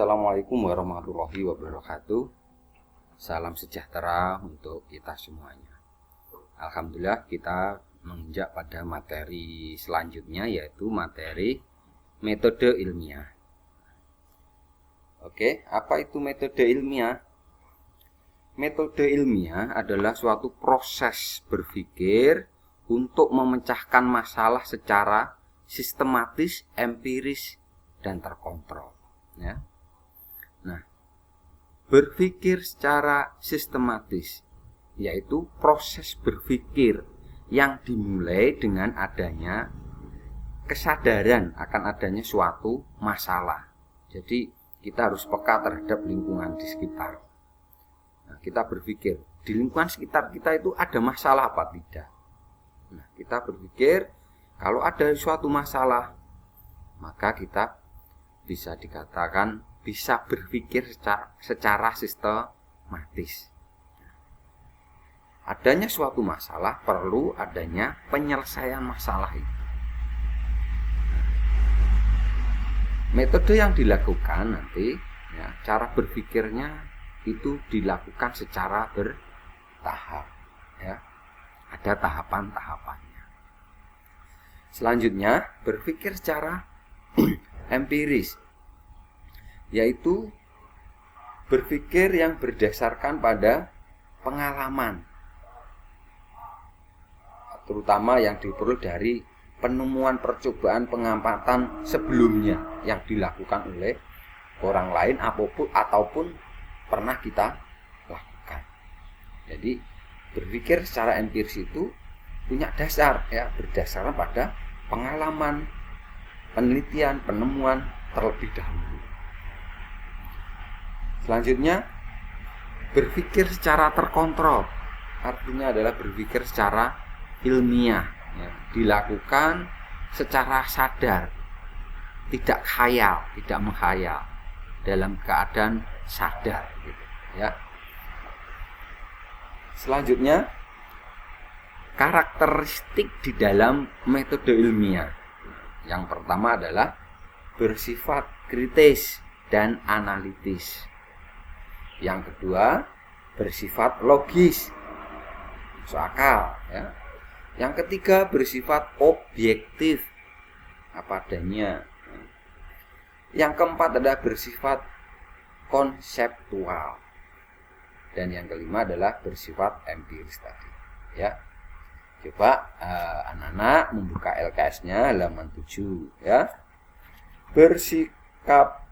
Assalamualaikum warahmatullahi wabarakatuh. Salam sejahtera untuk kita semuanya. Alhamdulillah kita menginjak pada materi selanjutnya, yaitu materi metode ilmiah. Oke, apa itu metode ilmiah? Metode ilmiah adalah suatu proses berpikir untuk memecahkan masalah secara sistematis, empiris, dan terkontrol. Ya. Nah, berpikir secara sistematis yaitu proses berpikir yang dimulai dengan adanya kesadaran akan adanya suatu masalah. Jadi kita harus peka terhadap lingkungan di sekitar. Nah, kita berpikir di lingkungan sekitar kita itu ada masalah apa tidak. Nah, kita berpikir kalau ada suatu masalah, maka kita bisa dikatakan bisa berpikir secara sistematis. Adanya suatu masalah perlu adanya penyelesaian masalah itu. Metode yang dilakukan nanti, ya, cara berpikirnya itu dilakukan secara bertahap. Ya. Ada tahapan-tahapannya. Selanjutnya berpikir secara empiris, yaitu berpikir yang berdasarkan pada pengalaman, terutama yang diperoleh dari penemuan percobaan pengamatan sebelumnya yang dilakukan oleh orang lain ataupun pernah kita lakukan. Jadi berpikir secara empiris itu punya dasar, ya, berdasarkan pada pengalaman, penelitian, penemuan terlebih dahulu. Selanjutnya berpikir secara terkontrol, artinya adalah berpikir secara ilmiah, ya, dilakukan secara sadar, tidak khayal, tidak menghayal, dalam keadaan sadar, gitu, ya. Selanjutnya karakteristik di dalam metode ilmiah. Yang pertama adalah bersifat kritis dan analitis. Yang kedua bersifat logis, masuk akal, ya. Yang ketiga bersifat objektif, apa adanya. Yang keempat adalah bersifat konseptual. Dan yang kelima adalah bersifat empiris tadi, ya. Coba anak-anak membuka LKS-nya halaman 7, ya. Bersikap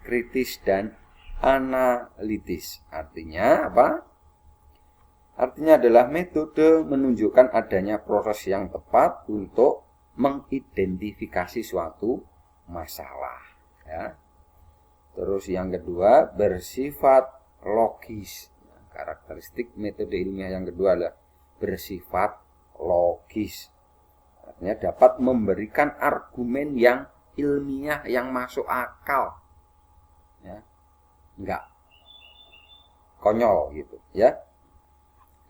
kritis dan analitis. Artinya apa? Artinya adalah metode menunjukkan adanya proses yang tepat untuk mengidentifikasi suatu masalah, ya. Terus yang kedua bersifat logis. Karakteristik metode ilmiah yang kedua adalah bersifat logis. Artinya dapat memberikan argumen yang ilmiah yang masuk akal, ya, enggak konyol gitu, ya.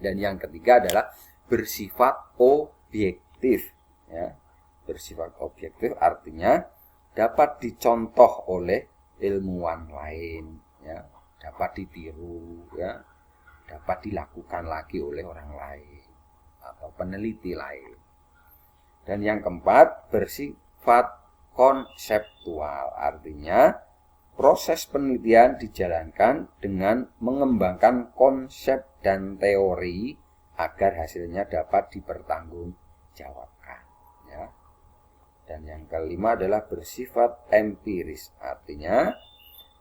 Dan yang ketiga adalah bersifat objektif, ya. Bersifat objektif artinya dapat dicontoh oleh ilmuwan lain, ya, dapat ditiru, ya, dapat dilakukan lagi oleh orang lain atau peneliti lain. Dan yang keempat bersifat konseptual, artinya proses penelitian dijalankan dengan mengembangkan konsep dan teori agar hasilnya dapat dipertanggungjawabkan, ya. Dan yang kelima adalah bersifat empiris, artinya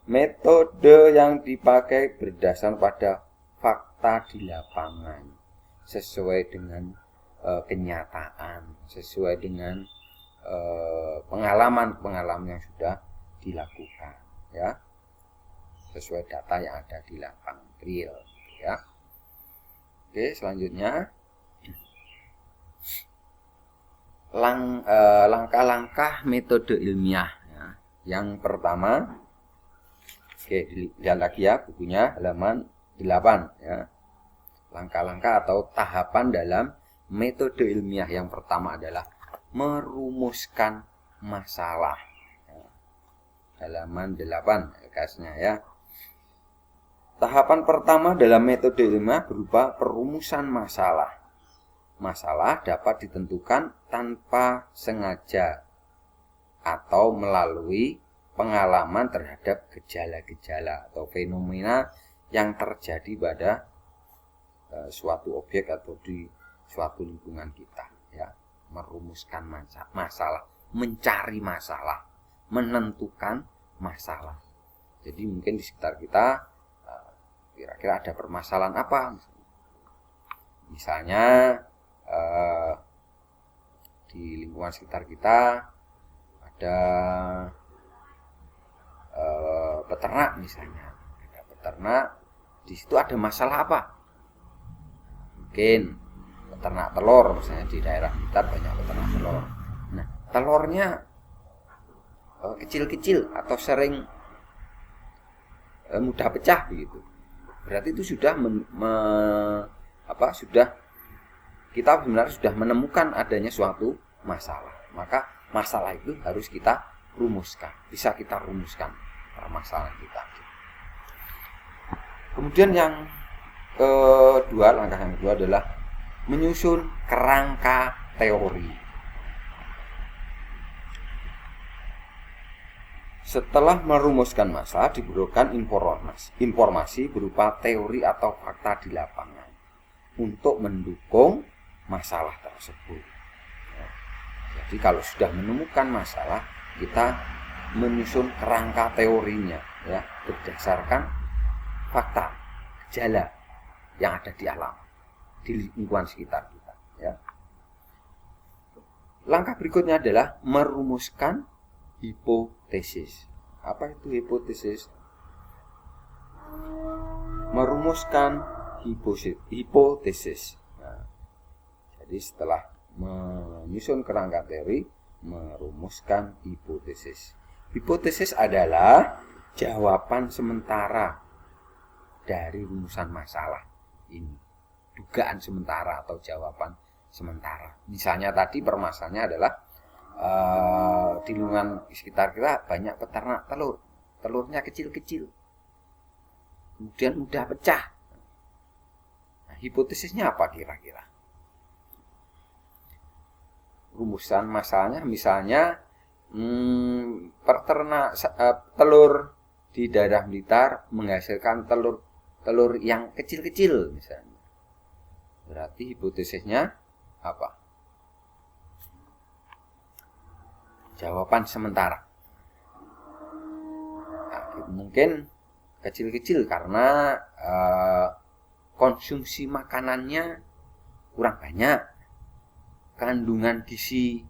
metode yang dipakai berdasar pada fakta di lapangan, sesuai dengan kenyataan, sesuai dengan pengalaman yang sudah dilakukan, ya, sesuai data yang ada di lapangan real, ya. Oke, selanjutnya langkah-langkah metode ilmiah, ya. Yang pertama, oke, lihat lagi ya bukunya halaman 8, ya. Langkah-langkah atau tahapan dalam metode ilmiah yang pertama adalah merumuskan masalah. halaman 8 kasnya ya. Tahapan pertama dalam metode ilmiah berupa perumusan masalah. Masalah dapat ditentukan tanpa sengaja atau melalui pengalaman terhadap gejala-gejala atau fenomena yang terjadi pada suatu objek atau di suatu lingkungan kita ya. Merumuskan masalah, mencari masalah, menentukan masalah. Jadi mungkin di sekitar kita kira-kira ada permasalahan apa, misalnya di lingkungan sekitar kita ada peternak misalnya, ada peternak, di situ ada masalah apa? Mungkin peternak telur, misalnya di daerah kita banyak peternak telur. Nah, telurnya kecil-kecil atau sering mudah pecah begitu. Berarti itu sudah kita sebenarnya sudah menemukan adanya suatu masalah. Maka masalah itu harus kita rumuskan, bisa kita rumuskan permasalahan kita. Kemudian yang kedua, langkah yang kedua adalah menyusun kerangka teori. Setelah merumuskan masalah, dibutuhkan informasi berupa teori atau fakta di lapangan untuk mendukung masalah tersebut. Jadi kalau sudah menemukan masalah, kita menyusun kerangka teorinya ya, berdasarkan fakta, gejala yang ada di alam, di lingkungan sekitar kita ya. Langkah berikutnya adalah merumuskan hipotesis. Apa itu hipotesis? Merumuskan hipotesis. Nah, jadi setelah menyusun kerangka teori, merumuskan hipotesis. Hipotesis adalah jawaban sementara dari rumusan masalah ini. Dugaan sementara atau jawaban sementara. Misalnya tadi permasalahannya adalah di lingkungan sekitar kita banyak peternak telur. Telurnya kecil-kecil, kemudian mudah pecah. Nah, hipotesisnya apa kira-kira? Rumusan masalahnya misalnya peternak telur di daerah Blitar menghasilkan telur yang kecil-kecil misalnya. Berarti hipotesisnya apa? Jawaban sementara. Nah, mungkin kecil-kecil karena konsumsi makanannya kurang banyak, kandungan gizi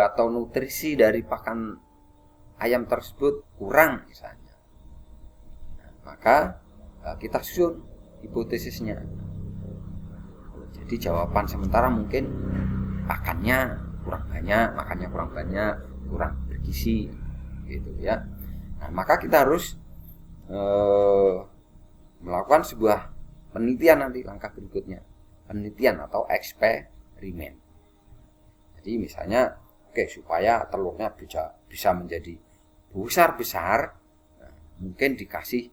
atau nutrisi dari pakan ayam tersebut kurang misalnya. Nah, maka kita susun hipotesisnya. Jadi jawaban sementara mungkin pakannya kurang banyak, makannya kurang banyak, kurang bergizi gitu ya. Nah, maka kita harus melakukan sebuah penelitian nanti, langkah berikutnya penelitian atau eksperimen. Jadi misalnya supaya telurnya bisa menjadi besar, nah, mungkin dikasih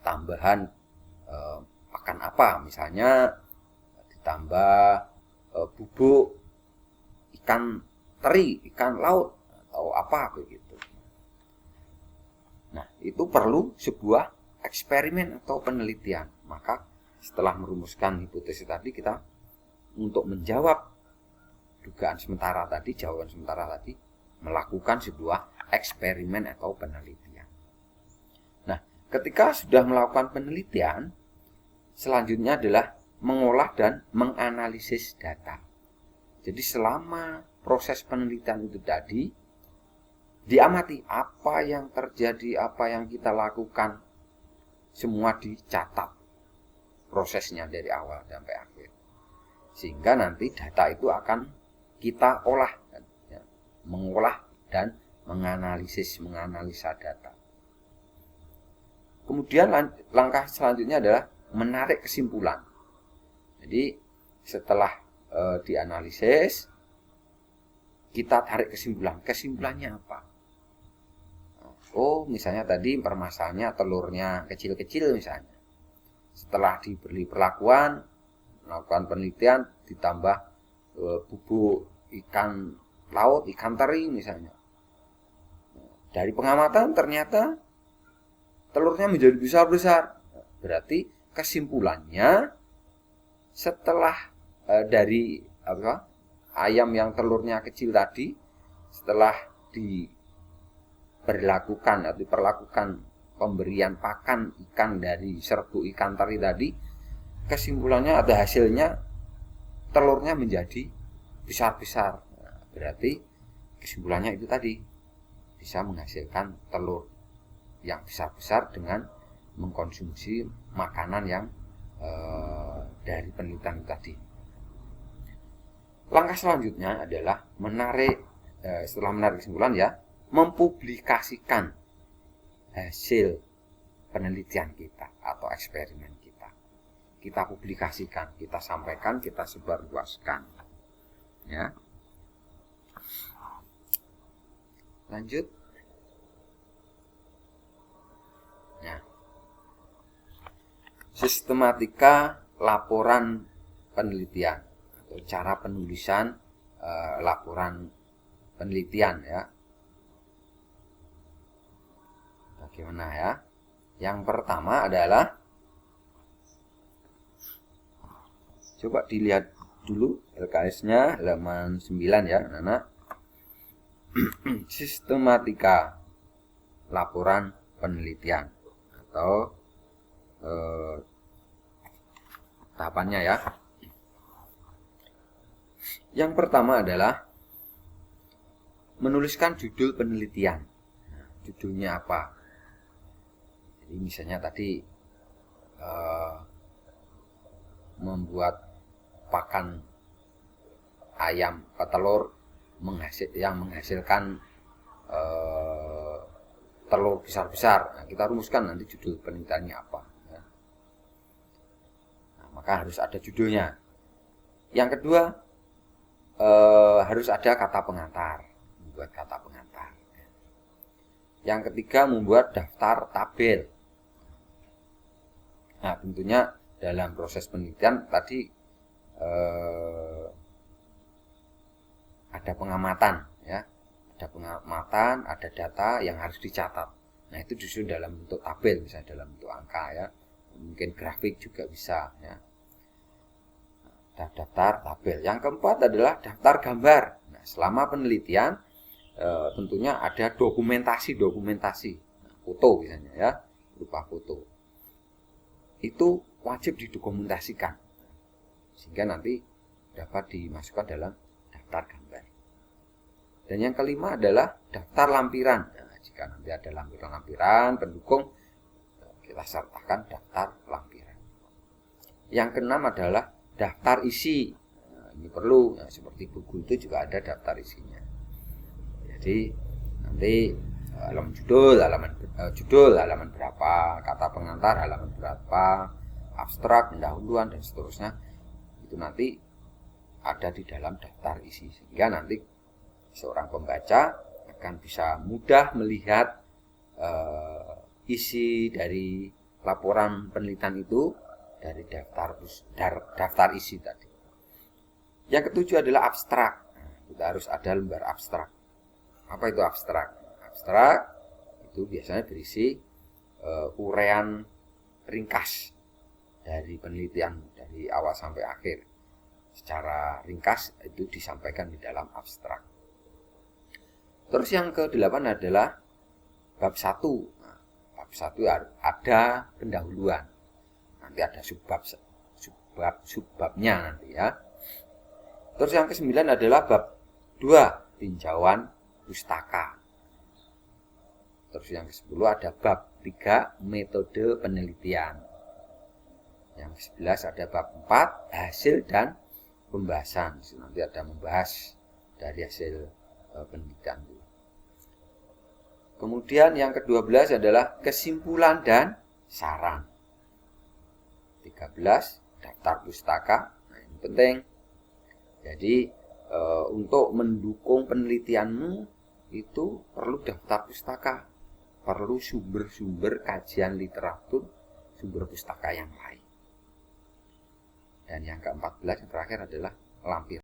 tambahan pakan apa, misalnya ditambah bubuk ikan teri, ikan laut atau apa begitu. Nah, itu perlu sebuah eksperimen atau penelitian. Maka setelah merumuskan hipotesis tadi, kita untuk menjawab dugaan sementara tadi, jawaban sementara tadi, melakukan sebuah eksperimen atau penelitian. Nah, ketika sudah melakukan penelitian, selanjutnya adalah mengolah dan menganalisis data. Jadi selama proses penelitian itu tadi, diamati apa yang terjadi, apa yang kita lakukan, semua dicatat prosesnya dari awal sampai akhir. Sehingga nanti data itu akan kita olah, ya, mengolah dan menganalisa data. Kemudian langkah selanjutnya adalah menarik kesimpulan. Jadi setelah dianalisis, kita tarik kesimpulan. Kesimpulannya apa? Oh, misalnya tadi permasalahannya telurnya kecil-kecil misalnya. Setelah diberi perlakuan, melakukan penelitian, ditambah bubuk ikan laut, ikan teri misalnya. Dari pengamatan ternyata telurnya menjadi besar-besar. Berarti kesimpulannya setelah dari ayam yang telurnya kecil tadi, setelah diperlakukan pemberian pakan ikan dari serbuk ikan teri tadi, kesimpulannya ada hasilnya telurnya menjadi besar-besar. Berarti kesimpulannya itu tadi bisa menghasilkan telur yang besar-besar dengan mengkonsumsi makanan yang dari penelitian tadi. Langkah selanjutnya adalah setelah menarik kesimpulan ya, mempublikasikan hasil penelitian kita atau eksperimen kita. Kita publikasikan, kita sampaikan, kita sebarluaskan. Ya. Lanjut. Nah, sistematika laporan penelitian atau cara penulisan laporan penelitian ya. Bagaimana ya? Yang pertama adalah, coba dilihat dulu LKS-nya halaman 9 ya, anak-anak. Sistematika laporan penelitian atau tahapannya ya. Yang pertama adalah menuliskan judul penelitian. Nah, judulnya apa? Jadi misalnya tadi membuat pakan ayam petelur yang menghasilkan telur besar-besar. Nah, kita rumuskan nanti judul penelitiannya apa. Ya. Nah, maka harus ada judulnya. Yang kedua, harus ada kata pengantar. Membuat kata pengantar. Yang ketiga, membuat daftar tabel. Nah, tentunya dalam proses penelitian tadi ada pengamatan ya. Ada pengamatan, ada data yang harus dicatat. Nah, itu disusun dalam bentuk tabel, misalnya dalam bentuk angka ya. Mungkin grafik juga bisa ya. Daftar tabel. Yang keempat adalah daftar gambar. Nah, selama penelitian tentunya ada dokumentasi, foto misalnya ya, berupa foto. Itu wajib didokumentasikan sehingga nanti dapat dimasukkan dalam daftar gambar. Dan yang kelima adalah daftar lampiran. Nah, jika nanti ada lampiran-lampiran pendukung, kita sertakan daftar lampiran. Yang keenam adalah daftar isi. Nah, ini perlu, nah, seperti buku itu juga ada daftar isinya. Jadi nanti halaman judul halaman berapa, kata pengantar halaman berapa, abstrak, pendahuluan dan seterusnya, itu nanti ada di dalam daftar isi, sehingga nanti seorang pembaca akan bisa mudah melihat isi dari laporan penelitian itu dari daftar isi tadi. Yang ketujuh adalah abstrak. Nah, kita harus ada lembar abstrak. Apa itu abstrak? Abstrak itu biasanya berisi uraian ringkas dari penelitian dari awal sampai akhir. Secara ringkas itu disampaikan di dalam abstrak. Terus yang ke-8 adalah bab 1. Nah, bab 1 ada pendahuluan. Nanti ada subbabnya nanti ya. Terus yang ke-9 adalah bab 2, tinjauan pustaka. Terus yang ke-10 ada bab 3, metode penelitian. Yang ke-11 ada bab 4, hasil dan pembahasan. Nanti ada membahas dari hasil penelitian itu. Kemudian yang ke-12 adalah kesimpulan dan saran. 13, daftar pustaka. Nah, ini penting. Jadi untuk mendukung penelitianmu itu perlu daftar pustaka. perlu sumber-sumber kajian literatur, sumber pustaka yang lain. Dan yang ke-14 yang terakhir adalah lampir.